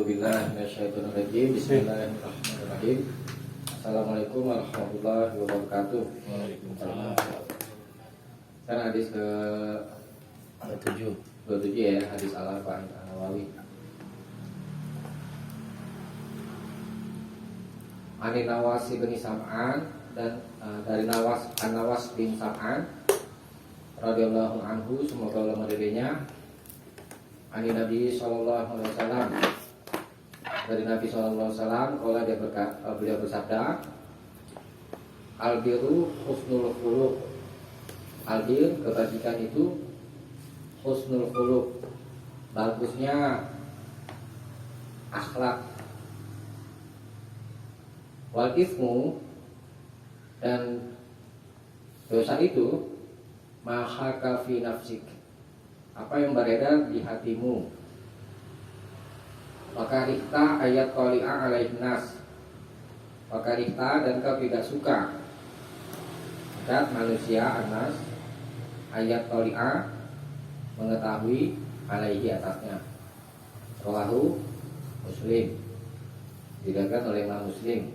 A'udzubillahi minasyaitonirrajim. Bismillahirrahmanirrahim. Assalamualaikum warahmatullahi wabarakatuh. Waalaikumsalam. Sekarang hadis ke 27 ya, hadis Al-Arba'in An-Nawawi. Ani Nawas bin Sam'an, dan dari Nawas bin Sam'an radhiyallahu anhu, semoga Allah meridainya. Ani Nabi sallallahu alaihi wasallam, dari Nabi sallallahu alaihi wasallam, beliau bersabda, al-birru husnul khuluq. Al-bir, kebajikan itu husnul khuluq, bagusnya akhlak. Wal ismu, dan dosa itu mahaka fi nafsik, apa yang beredar di hatimu. Wakarihta ayat qali'a alaihin nas, wakarihta, dan kau tidak suka dan manusia anas ayat qali'a, mengetahui alaihi, atasnya. Rawahu Muslim, diriwayatkan oleh Imam Muslim.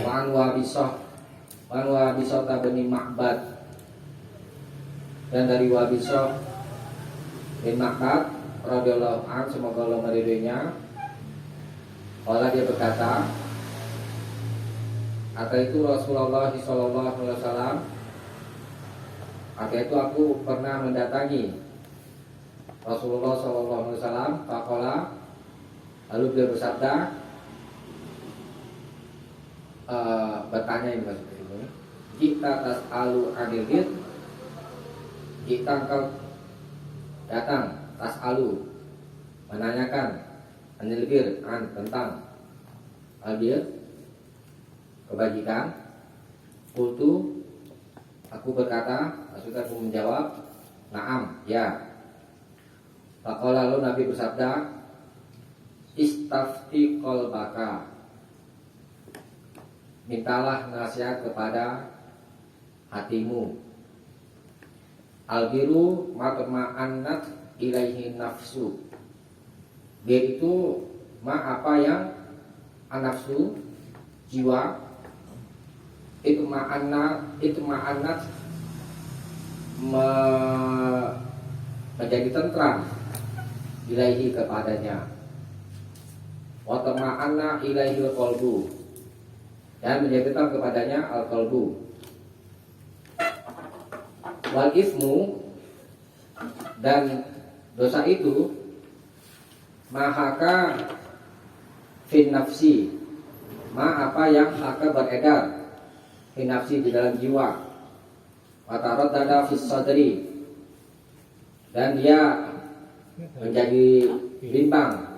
Wan Wabisah bin Ma'bad, dan dari Wabisah bin Ma'bad radhiyallahu anhu, semoga Allah meridainya, Allah dia berkata, itu Rasulullah sallallahu alaihi wasallam, itu aku pernah mendatangi Rasulullah sallallahu alaihi wasallam. Faqala, lalu beliau bersabda, bertanya ini maksudnya ini, kita tas'alu anil bir, jika engkau datang tas'alu, menanyakan anil bir, tentang al-bir, kebajikan. Qultu, aku berkata, maksudnya aku menjawab, na'am, ya. Faqala, lalu Nabi bersabda, istafti qalbaka, mintalah nasihat kepada hatimu. Al-biru matma'annat ilaihi nafsu, bir itu apa yang an-nafsu, jiwa, itu ma'annat menjadi tentram ilaihi, kepadanya. Wa tama'anna ilaihi qalbu, dan menjadi tetap kepadanya al-qalbu. Wal ismu, dan dosa itu mahaka fin nafsi, apa yang akan beredar fin nafsi, di dalam jiwa. Wataraddada fis sadri, dan dia menjadi bimbang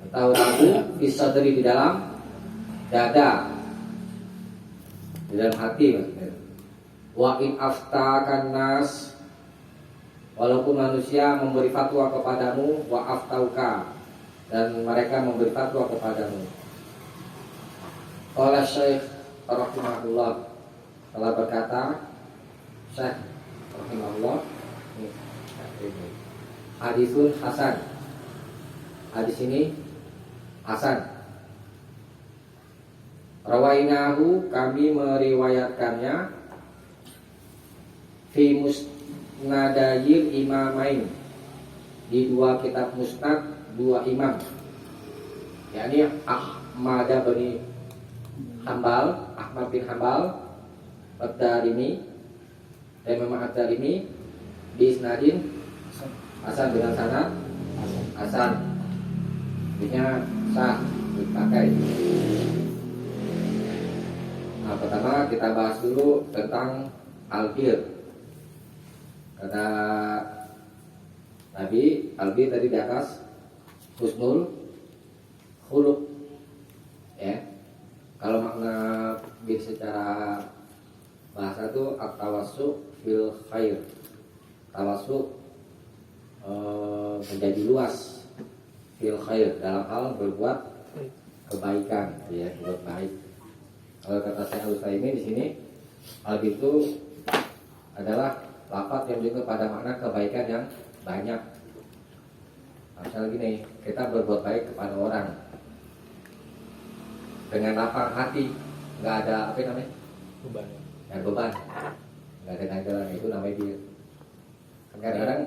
atau ragu fis sadri, di dalam dada, di dalam hati maksudnya. Wa in aftakan nas, walaupun manusia memberi fatwa kepadamu, wa aftauka, dan mereka memberi fatwa kepadamu. Qala Syekh rahimahullah, telah berkata Syekh rahimahullah, hadisun hasan, hadis ini hasan. Rawainahu, kami meriwayatkannya, fi musnadayil imamain, di dua kitab musnad dua imam, yakni Ahmad bin Hanbal Ad-Darimi, dan Imam Ad-Darimi, di isnadin hasan, dengan sanad hasan, artinya sah dipakai. Nah, pertama kita bahas dulu tentang al-bir. Kata Nabi, al-bir tadi di atas husnul khuluq, ya. Kalau makna bir secara bahasa itu at-tawassu fil khair, tawassu menjadi luas, fil khair, dalam hal berbuat kebaikan, ya, berbuat baik. Kalau kata Syekh Al-Utsaimin di sini, al itu adalah lafaz yang juga pada makna kebaikan yang banyak. Misalnya gini, kita berbuat baik kepada orang dengan lapang hati, nggak ada apa namanya beban. yang beban, nggak ada ganjalan, itu namanya dia. Kadang-kadang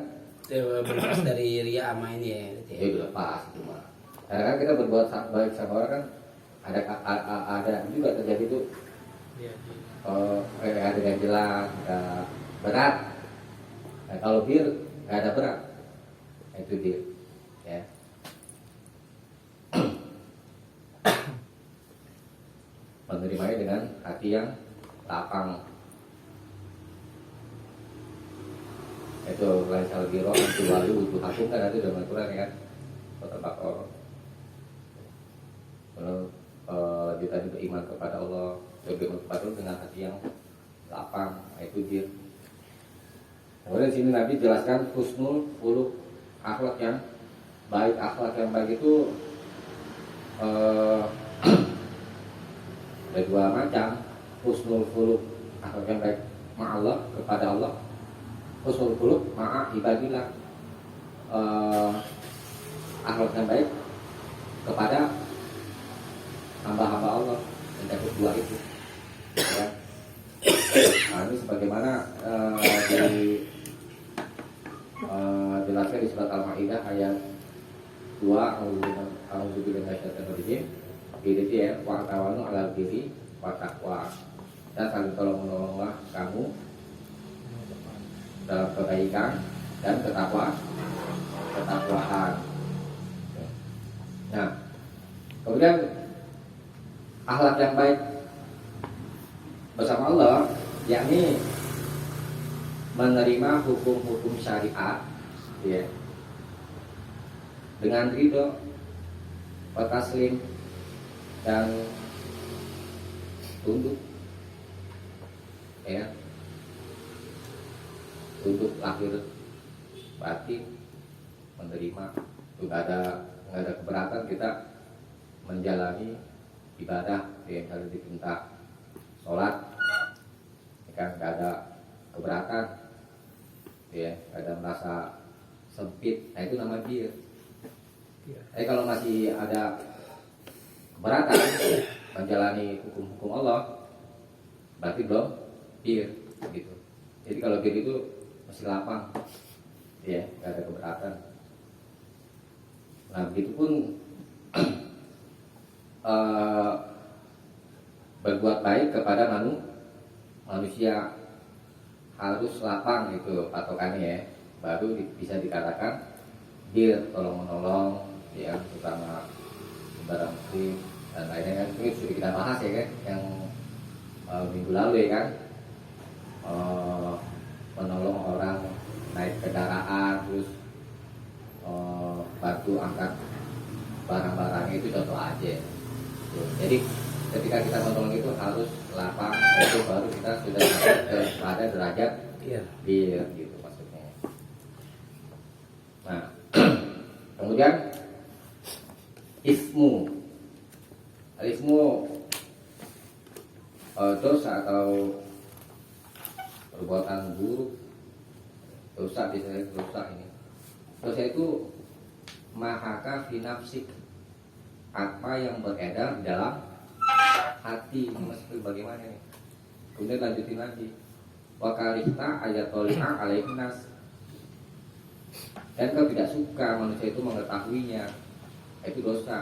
Berlepas dari ria ama ini ya. ya udah pas itu mah. Kadang-kadang kita berbuat baik sama orang kan ada juga terjadi tuh ada ganjalan, ada berat. Nah, kalau bir nggak ada berat, itu dia. Ya. Menerimanya dengan hati yang lapang. Itu lain salah biro anti wali wudhu hakum kan, itu udah Quran ya kan. Kota Bakor. Kalau kita juga iman kepada Allah, beriman kepada Allah dengan hati yang lapang, itu dia. Kemudian di sini Nabi jelaskan husnul khuluq, akhlak yang baik. Akhlak yang baik itu ada dua macam. Husnul khuluq, akhlak yang baik ma'allah, kepada Allah. Husnul khuluq ma'a ibadillah, akhlak yang baik kepada hamba-hamba Allah. Mencakup dua itu ya. Nah, ini sebagaimana dijelaskan di surat Al-Maidah ayat 2, A'udzubillahi minasyaitonir rajim. Itu ya, wa tawanu 'alal birri wa taqwa. Dan saling tolong-menolonglah kamu dalam kebaikan dan ketakwaan. Nah, kemudian akhlak yang baik bersama Allah, yakni menerima hukum-hukum syariat, ya, dengan ridho, taslim, dan tunduk, ya, tunduk lahir batin, menerima. Itu nggak ada keberatan kita menjalani ibadah yang harus diminta sholat, ya kan, nggak ada keberatan, ya, nggak ada merasa sempit. Nah, itu nama dia. Kalau masih ada keberatan menjalani hukum-hukum Allah, berarti belum bir gitu. Jadi kalau bir itu masih lapang, ya, nggak ada keberatan. Nah, begitupun berbuat baik kepada manusia harus lapang, itu patokannya ya, baru bisa dikatakan bir, tolong menolong, ya, terutama saudara muslim dan lainnya kan. Ini sudah kita bahas ya kan, yang minggu lalu ya kan, menolong orang naik kendaraan, terus bantu angkat barang-barangnya, itu contoh aja. Jadi ketika kita menolong itu harus lapang, itu baru kita sudah sampai pada derajat bir gitu maksudnya. Nah, kemudian ismu dosa atau perbuatan buruk. Dosa biasanya dosa itu mahaka fi nafsik, apa yang beredar di dalam hati. Maksudnya bagaimana nih? Kemudian lanjutin lagi, wa karihta ayatolika alaihin nas, dan kau tidak suka manusia itu mengetahuinya. Itu dosa.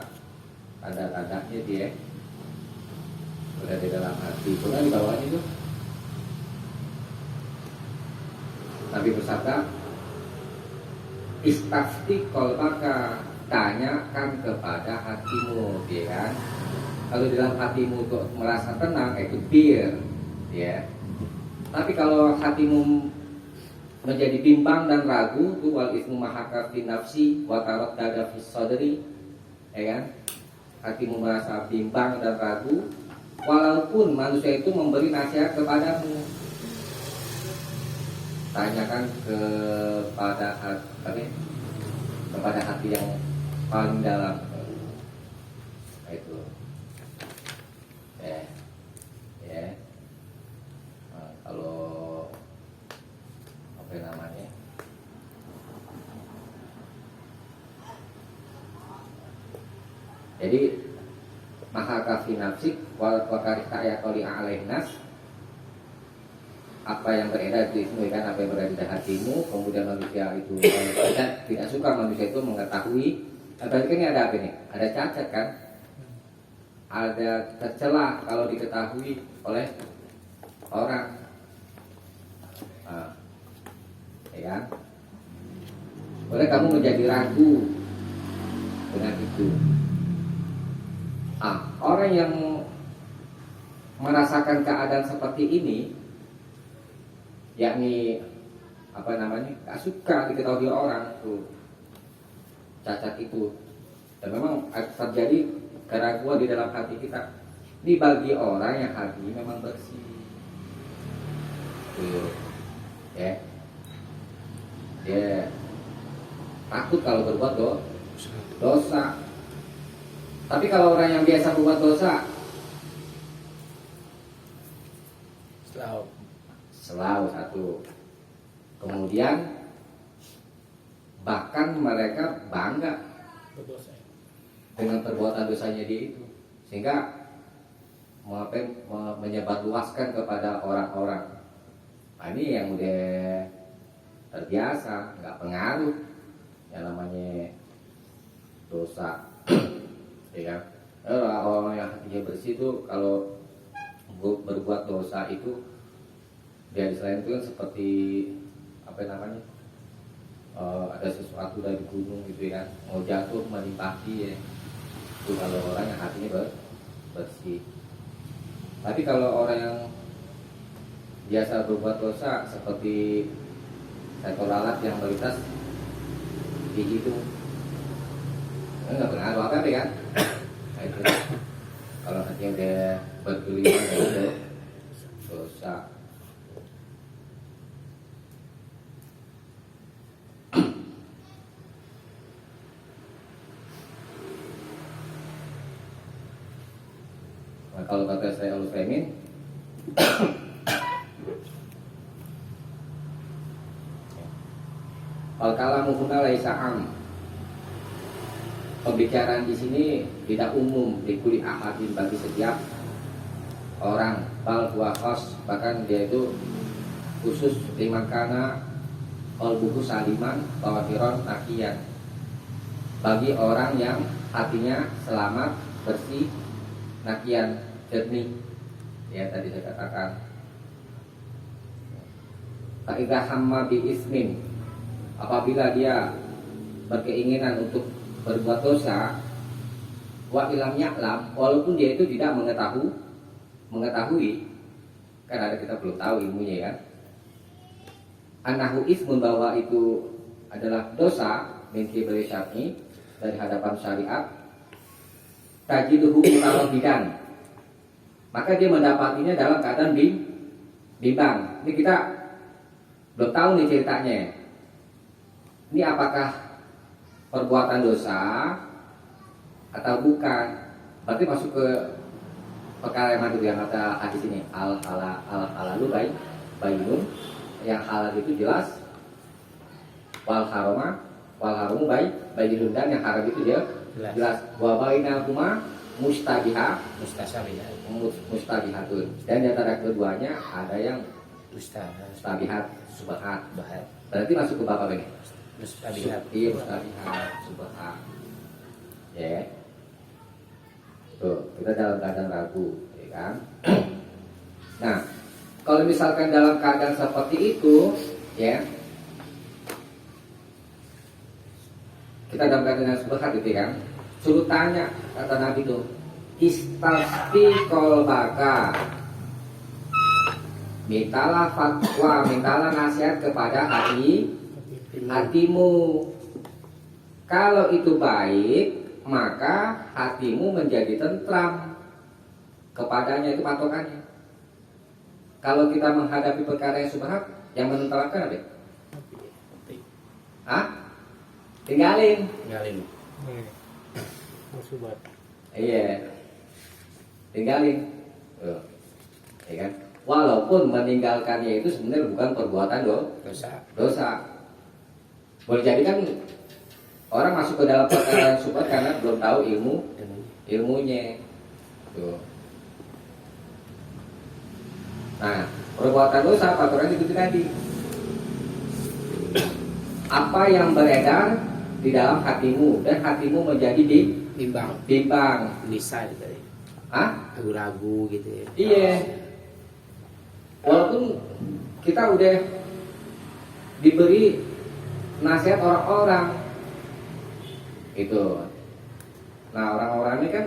Tanda-tandanya dia berada di dalam hati. Kemudian di bawahnya itu Nabi bersabda, istafti qalbaka, tanyakan kepada hatimu, ya kan. Kalau dalam hatimu kok merasa tenang, itu bir, ya. Tapi kalau hatimu menjadi bimbang dan ragu, itu wal ismu mahaka fi nafsi wa taraddada fi sadri, ya kan. Hatimu merasa bimbang dan ragu, walaupun manusia itu memberi nasihat kepadamu. Tanyakan kepada hati yang paling dalam. Itu ya. Nah, kalau apa namanya, Jadi maha kafi nafsik wa karihta ayatoli alainas, apa yang beredar di ismu kan, apa yang beredar di hatimu. Kemudian manusia itu tidak suka manusia itu mengetahui. Berarti kan ini ada apa nih? Ada cacat kan? Ada tercela kalau diketahui oleh orang. Ya kan? Boleh kamu menjadi ragu dengan itu. Orang yang merasakan keadaan seperti ini, yakni apa namanya, gak suka diketahui orang tuh cacat itu, dan memang terjadi keraguan di dalam hati kita. Ini bagi orang yang hati memang bersih, tuh, ya, dia takut kalau berbuat dosa. Tapi kalau orang yang biasa berbuat dosa, selalu satu. Kemudian bahkan mereka bangga dengan perbuatan dosanya dia itu, sehingga menyebarluaskan kepada orang-orang. Nah, ini yang udah terbiasa, nggak pengaruh yang namanya dosa. Ya kan? Orang yang hatinya bersih itu kalau berbuat dosa itu, dia selain itu kan seperti apa namanya, ada sesuatu dari gunung gitu ya, mau jatuh menimpaki ya. Itu kalau orang yang hatinya bersih. Tapi kalau orang yang biasa berbuat dosa seperti seekor lalat yang melintas di hidung, nggak pengaruh apa kan? Nah, itu kalau hatinya udah bergelimang itu dosa. Nah, kalau kata saya Al-Utsaimin, al-kalamu huna laisa am. Pembicaraan di sini tidak umum, dikuli ahadin, bagi setiap orang. Bal huwa khas, bahkan dia itu khusus liman kana qalbuhu saliman tahiran naqiyan, bagi orang yang hatinya selamat, bersih, naqiyan, jernih. Ya, tadi saya katakan. Fa idza hamma bi ismin, apabila dia berkeinginan untuk berbuat dosa, wa ilam ya'lam, walaupun dia itu tidak mengetahui, kan ada, kita belum tahu ilmunya ya, anahu ismun, bahwa itu adalah dosa min qibali syar'i, dari hadapan syariat, tajiduhu mutaraddidan, maka dia mendapatinya dalam keadaan bimbang. Ini kita belum tahu nih ceritanya. Ini apakah perbuatan dosa atau bukan? Berarti masuk ke perkara yang yang kata hadis ini, al halalu bayinun, yang halal itu jelas, wal harumu bayinun, dan yang haram itu jelas. Wa bainahuma mustabihatun, dan di antara keduanya ada yang mustabihat, subhat. Berarti masuk ke bab ini mustabihat. Iya, mustabihat, subhat. Ya. Tuh, kita dalam keadaan ragu, ya kan? Nah, kalau misalkan dalam keadaan seperti itu, ya, kita dalam keadaan yang subhat itu kan, suruh tanya, kata Nabi itu, istafti kolbaka, mintalah fatwa, mintalah nasihat kepada hatimu. Kalau itu baik, maka hatimu menjadi tentram kepadanya, itu patokannya. Kalau kita menghadapi perkara yang subhat, yang menentramkan apa? Tinggalin. Iya, tinggalin. Ya kan? Walaupun meninggalkannya itu sebenarnya bukan perbuatan dosa. Boleh jadi kan Orang masuk ke dalam perkara yang subhat karena belum tahu ilmunya. Tuh. Nah, perbuatan dosa aturan itu tadi. Apa yang beredar di dalam hatimu dan hatimu menjadi bimbang. Nisa gitu ya. Ragu-ragu gitu ya. Iya. Walaupun kita udah diberi nasihat orang-orang itu. Nah, orang-orang ini kan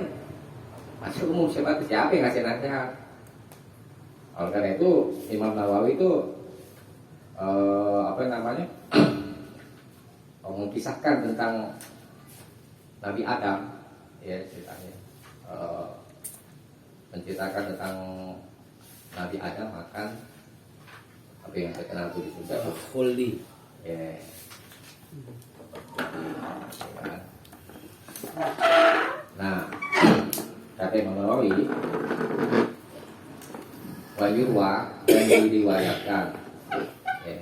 masih umum, siapa yang ngasih nasihat. Oleh karena itu Imam Nawawi itu mengisahkan tentang Nabi Adam, ya ceritanya, menceritakan tentang Nabi Adam makan apa yang terkenal itu di surga, Khuldi. ya. Nah, kata Imam Nawawi, wayurwa dan diriwayatkan, ya,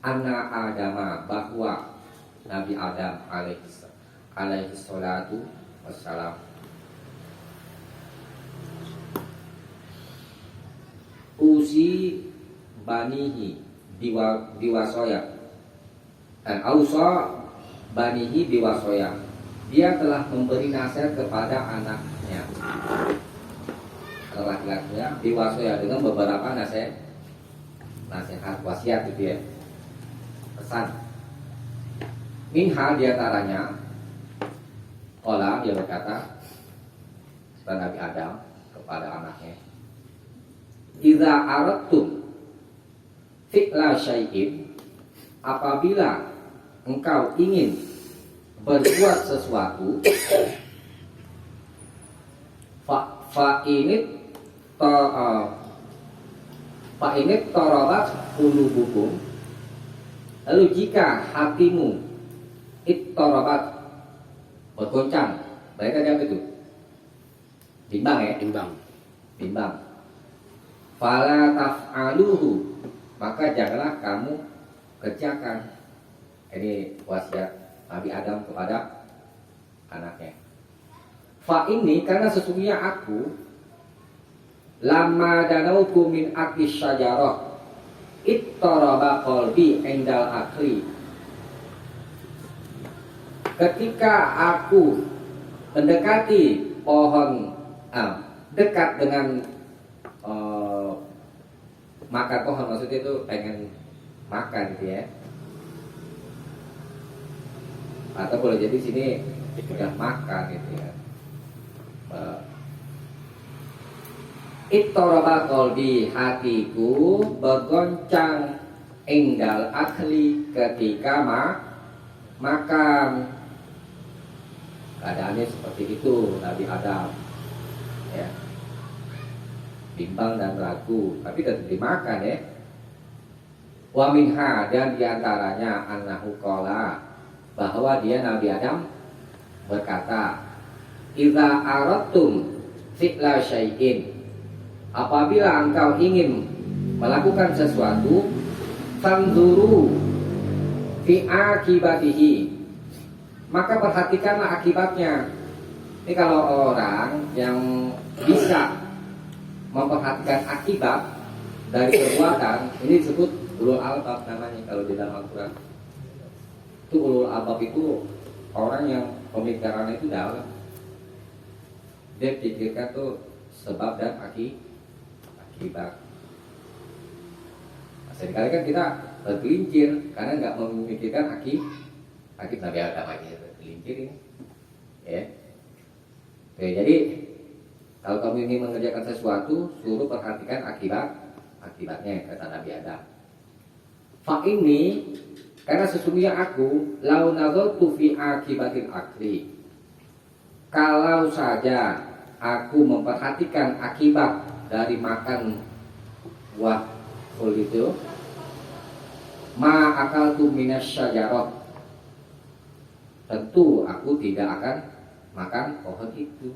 anna Adama, bahwa Nabi Adam alaihi salatu wassalam usi banihi diwasoya dan ausa banihi diwasoya, dia telah memberi nasihat kepada anaknya, anak laki-lakinya, diwasoya dengan beberapa nasihat wasiat gitu ya, pesan. Minha diantaranya, Qala, dia berkata kepada Nabi Adam kepada anaknya, Iza aradtum fi'la syai'in, apabila engkau ingin berbuat sesuatu, fa'init tarabat qulubukum, lalu jika hatimu ittarabat, bergoncang, mereka apa itu? Bimbang ya? Bimbang. Fala taf'aluhu, maka janganlah kamu kerjakan. Ini wasiat Nabi Adam kepada anaknya. Fa ini, karena sesungguhnya aku lama danautu min akli syajarah ittaraba qalbi indal akli, ketika aku mendekati pohon, dekat dengan makan pohon, maksudnya itu pengen makan gitu ya, atau boleh jadi sini udah makan gitu ya. Ittaraba qalbi, hatiku bergoncang, enggal akli, ketika makan. Keadaannya seperti itu Nabi Adam, ya, bimbang dan ragu, tapi tetap dimakan ya. Wa minha, dan diantaranya annahu qala, bahwa dia Nabi Adam berkata, Iza aradtum fi'la syai'in, apabila engkau ingin melakukan sesuatu, fanzuru fi akibatihi, maka perhatikanlah akibatnya. Ini kalau orang yang bisa memperhatikan akibat dari perbuatan, ini disebut ulul albab namanya kalau di dalam Al-Quran. Itu ulul albab itu orang yang pemikirannya itu dalam. Dia pikirkan tuh sebab dan akibat. Nah, seringkali kan kita tergelincir karena nggak memikirkan akibat. Nabi Adam aja tergelincir ini, ya. Oke, jadi kalau kamu ingin mengerjakan sesuatu, suruh perhatikan akibatnya, kata Nabi Adam. Fa ini, karena sesungguhnya aku lau nazartu fi akibatil akli, kalau saja aku memperhatikan akibat dari makan buah ful itu, ma akaltu minas syajarah, tentu aku tidak akan makan pohon itu.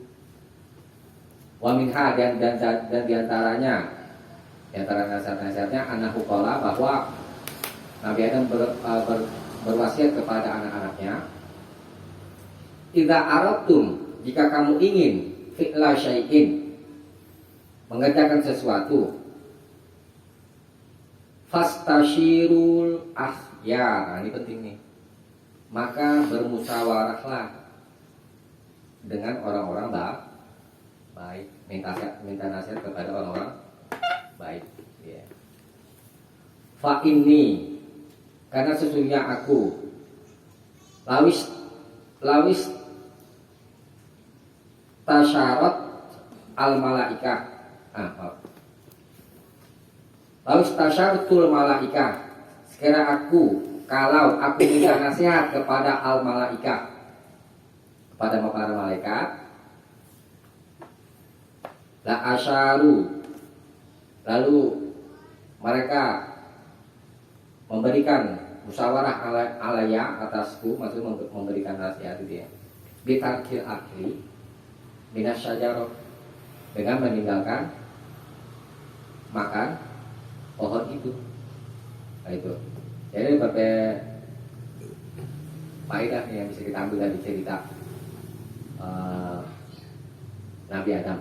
Wa minha, dan diantaranya nasihat-nasihatnya annahu qala, bahwa Nabi Adam berwasiat kepada anak-anaknya, idza aradtum, jika kamu ingin fi'la syai'in, mengerjakan sesuatu, fastashirul akhyar. Nah, ini penting nih. Maka bermusyawarahlah dengan orang-orang baik, minta nasihat kepada orang-orang baik, ya. Fa inni, karena sesungguhnya aku, lawis tasyarat al malaikah, lawis tasyaratul malaikah, sekira kalau aku minta nasihat kepada al malaikah, kepada para malaikat, la asyaru, lalu mereka memberikan musyawarah alaya atasku, maksud memberikan nasihat itu ya, bitarkil akli minas syajarah, dengan meninggalkan makan pohon itu. Nah, itu jadi berbagai faedah yang bisa kita ambil dari cerita Nabi Adam.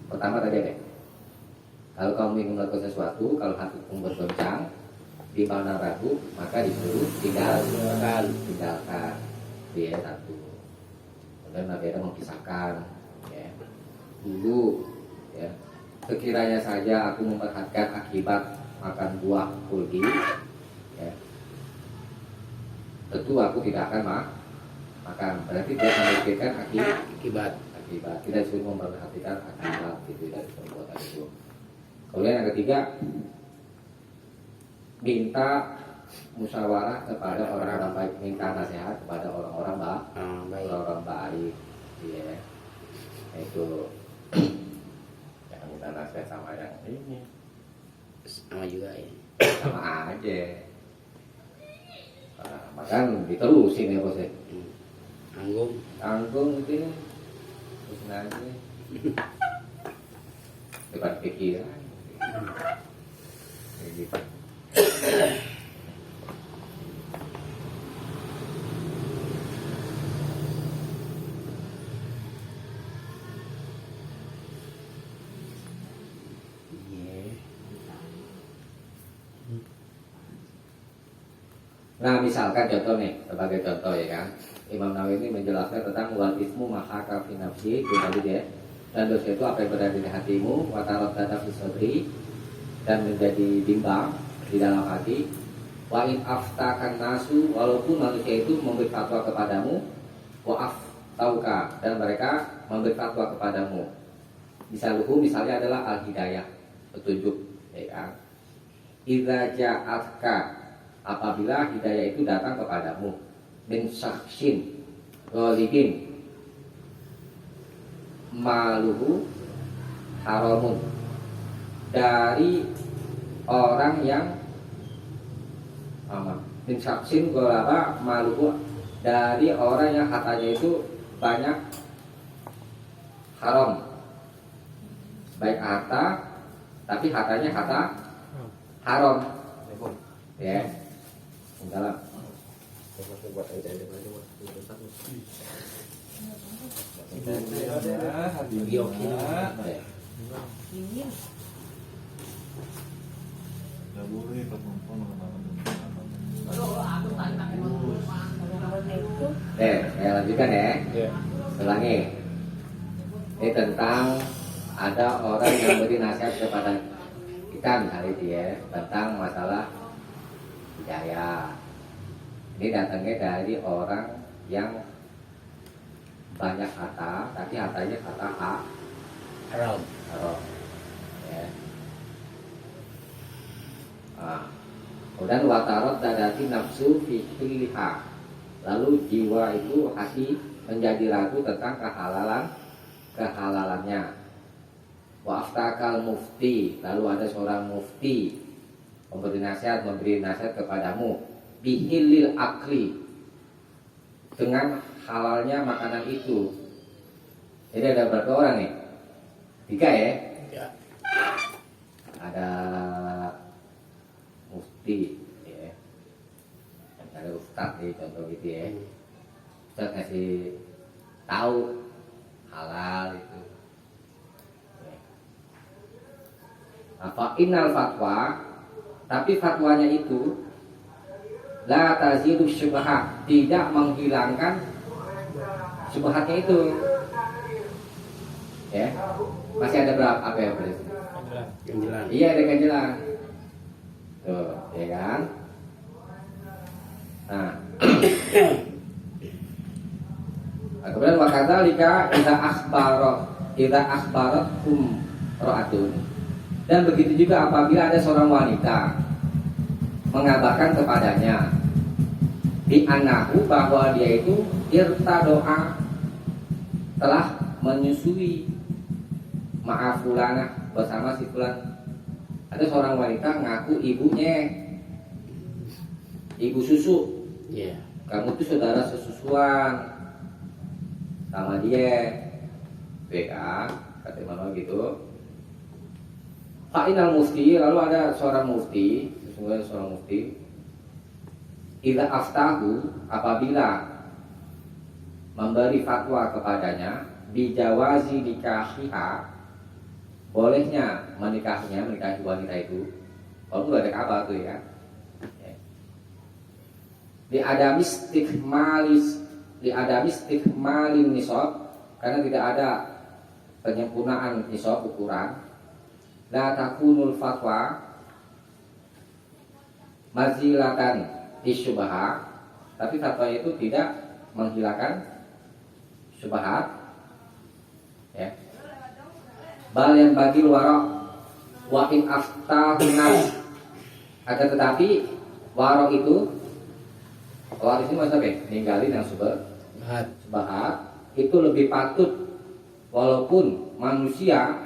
Pertama tadi deh, kalau kamu ingin melakukan sesuatu, kalau hatimu bergoncang, di mana ragu, maka disuruh tinggalkan. Dia satu. Kemudian Nabi Adam mengisahkan, ya, dulu, ya, sekiranya saja aku memperhatikan akibat makan buah kulki, ya, tentu aku tidak akan makan. Berarti dia memikirkan akibat. Tidak disuruh memperhatikan akibat gitu dari perbuatan itu. Kemudian yang ketiga, minta musyawarah kepada orang-orang baik, minta nasihat kepada orang-orang baik. Orang baik, ya. Itu jangan minta nasihat sama yang ini. Sama juga ya. Sama aja. Bahkan diterusin ya bos ya. Tanggung itu terus nanti depan pikiran. Gitu. Nah, misalkan contoh nih, sebagai contoh ya kan, Imam Nawawi ini menjelaskan tentang wal ismu mahaka fi nafsi, itu tadi ya. Dan dosa itu apa yang berada di hatimu, wa tarad data fi sadri, dan menjadi bimbang di dalam hati. Wa in aftakan nasu, walaupun manusia itu memberi fatwa kepadamu, wa aftauka, dan mereka memberi fatwa kepadamu. Misalnya adalah al-hidayah, petunjuk, ya kan. Idza ja'atka, apabila hidayah itu datang kepadamu, min syaksin ghalibin maluhu haramun, dari orang yang min syaksin ghalaba maluhu, dari orang yang hartanya itu banyak haram, baik harta tapi hartanya harta haram, ya. Dalam saya lanjutkan ya. Ulangi. Ini tentang ada orang yang beri nasihat kepada kita misalnya dia tentang masalah hidayah. Ini datangnya dari orang yang banyak harta, tapi hartanya harta haram. Ya. Kemudian watarot dadati nafsu fikiliha, lalu jiwa itu hati menjadi ragu tentang kehalalannya. Wa aftakal mufti, lalu ada seorang mufti memberi nasihat kepadamu, bihilil akli, dengan halalnya makanan itu. Jadi ada berapa orang nih? 3 ya? Ada mufti, ya. Ada Ustaz nih contoh gitu ya. Ustaz ngasih tahu halal itu. Apa innal fatwa, tapi fatwanya itu la tazidu syubhat, tidak menghilangkan syubhatnya itu. Ya. Masih ada berapa apa ya berarti? Ganjelan. Iya, ada ganjelan. Tuh, ya kan? Nah. Nah, kemudian wakadzalika idza akhbaratum ra'atun. Dan begitu juga apabila ada seorang wanita mengabarkan kepadanya di anakku bahwa dia itu irtadoa, telah menyusui ma'afulana bersama si fulan. Ada seorang wanita ngaku ibunya ibu susu. Iya. Kamu tuh saudara sesusuan sama dia, kan? Kata mana gitu. Fa'inal mufti, lalu ada seorang mufti, sesungguhnya seorang mufti, idza aftahu, apabila memberi fatwa kepadanya bijawazi nikahiha, bolehnya menikahi wanita itu. Kalau nggak ada kabar tuh ya. Di adamis istikmalin nisab, karena tidak ada penyempurnaan nisab ukuran. La takunul fatwa mazilatan isyubha, tapi fatwa itu tidak menghilangkan syubhat, ya. Bal yang bagi warok wa in aftahunas, akan tetapi warok itu, warok ini maksudnya ninggalin yang subhat itu lebih patut, walaupun manusia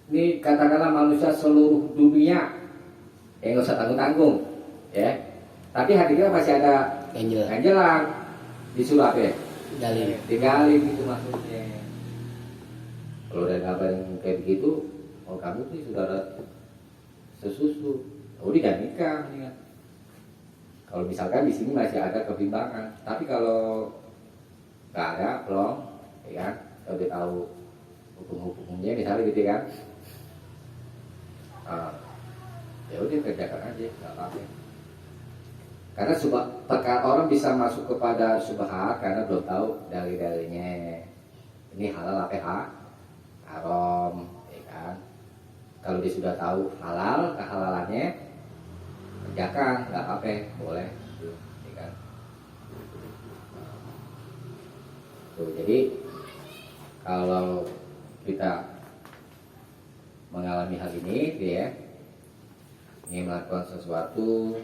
ini katakanlah manusia seluruh dunia yang nggak usah tanggung-tanggung, ya. Tapi hati kita masih ada ganjelan, disuruh apa ya? Tinggalin gitu maksudnya. Kalau udah kabar yang kayak begitu, oh kamu nih saudara sesusu, oh dia nikah, ya. Kalau misalkan di sini masih ada kebimbangan, tapi kalau nggak ada, belum, ya kan? Kalau dia tahu hukum-hukumnya, misalnya gitu kan? Ya udah kerjakan aja, nggak apa-apa. Karena perkara orang bisa masuk kepada subhat karena belum tahu dalil-dalilnya. Ini halal apa haram, ya kan? Kalau dia sudah tahu halal, kehalalannya, kerjakan, nggak apa-apa, boleh, ya kan? Tuh, jadi kalau kita mengalami hal ini, ya, ingin melakukan sesuatu,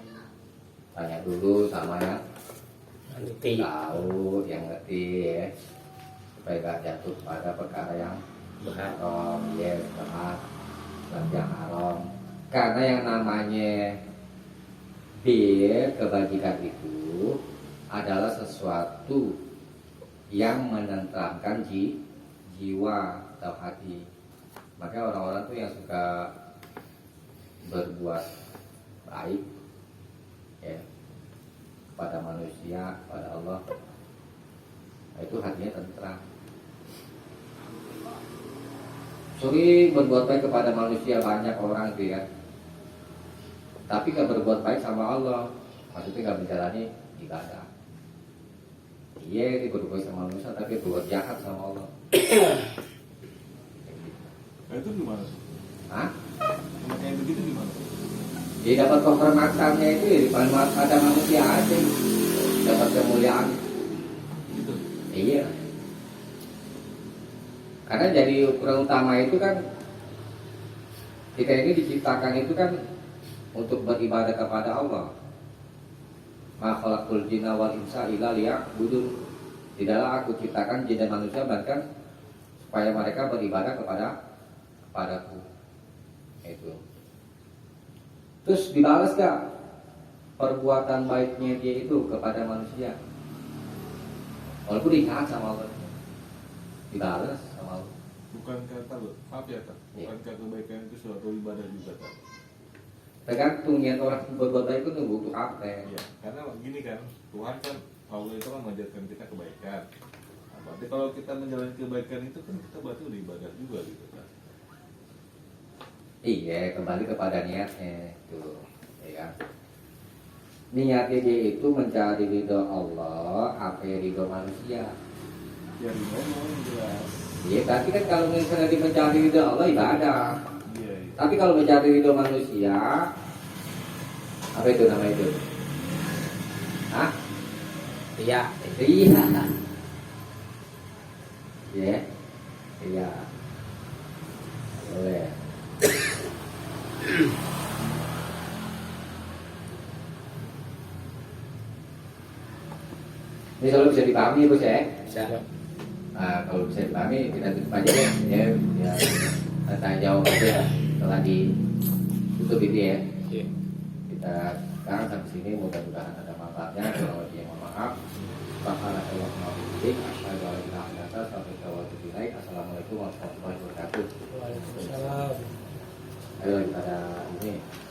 tanya dulu sama yang tahu, yang ngerti, ya, supaya gak jatuh pada perkara yang haram, ya, yang haram. Karena yang namanya kebajikan itu adalah sesuatu yang menenteramkan jiwa atau hati. Maka orang-orang tuh yang suka berbuat baik, ya, kepada manusia, kepada Allah, itu hatinya tentram. Sering berbuat baik kepada manusia, banyak orang tuh ya, tapi nggak berbuat baik sama Allah, maksudnya nggak menjalani ibadah. Iya, dia berbuat sama manusia, tapi berbuat jahat sama Allah. Nah, itu gimana? Hah? Kayak begitu gimana? Dia dapat kehormatannya itu ya pada manusia aja, dapat kemuliaan. Gitu. Iya. Karena jadi ukuran utama itu kan, kita ini diciptakan itu kan untuk beribadah kepada Allah. Ma khalaqul jinna wal insa illa liya'budun. Tidaklah aku ciptakan jin dan manusia bahkan supaya mereka beribadah kepadaku. Itu. Terus dibalas gak perbuatan baiknya dia itu kepada manusia? Walaupun diingat sama Allah, dibalas sama Allah. Bukan kata, maaf ya, Kak. Iya. Bukan kata kebaikan itu suatu ibadah juga, Kak. Tergantung niat orang berbuat baik itu nunggu untuk apa? Ya, karena gini kan, Tuhan kan Allah itu kan mengajarkan kita kebaikan. Nah, berarti kalau kita menjalani kebaikan itu kan kita berarti udah ibadah juga gitu kan. Iya, kembali kepada niatnya tuh, ya kan? Niatnya dia itu mencari ridho Allah, apa ridho manusia. Ya ngomong jelas. Iya, tapi kan kalau misalnya dia mencari ridho Allah ibadah. Iya, iya. Tapi kalau mencari ridho manusia, apa itu nama itu? Hah? Iya. Iya. Iya. Iya. Boleh. Ini selalu bisa dipahami Bos ya? Bisa. Nah, kalau bisa dipahami kita tutup aja ya. Ya, tanya jawab aja setelah ditutup ini ya. Iya. Kita sekarang sampai sini mudah-mudahan ada manfaatnya. Kalau dia mohon maaf. Assalamualaikum warahmatullahi wabarakatuh.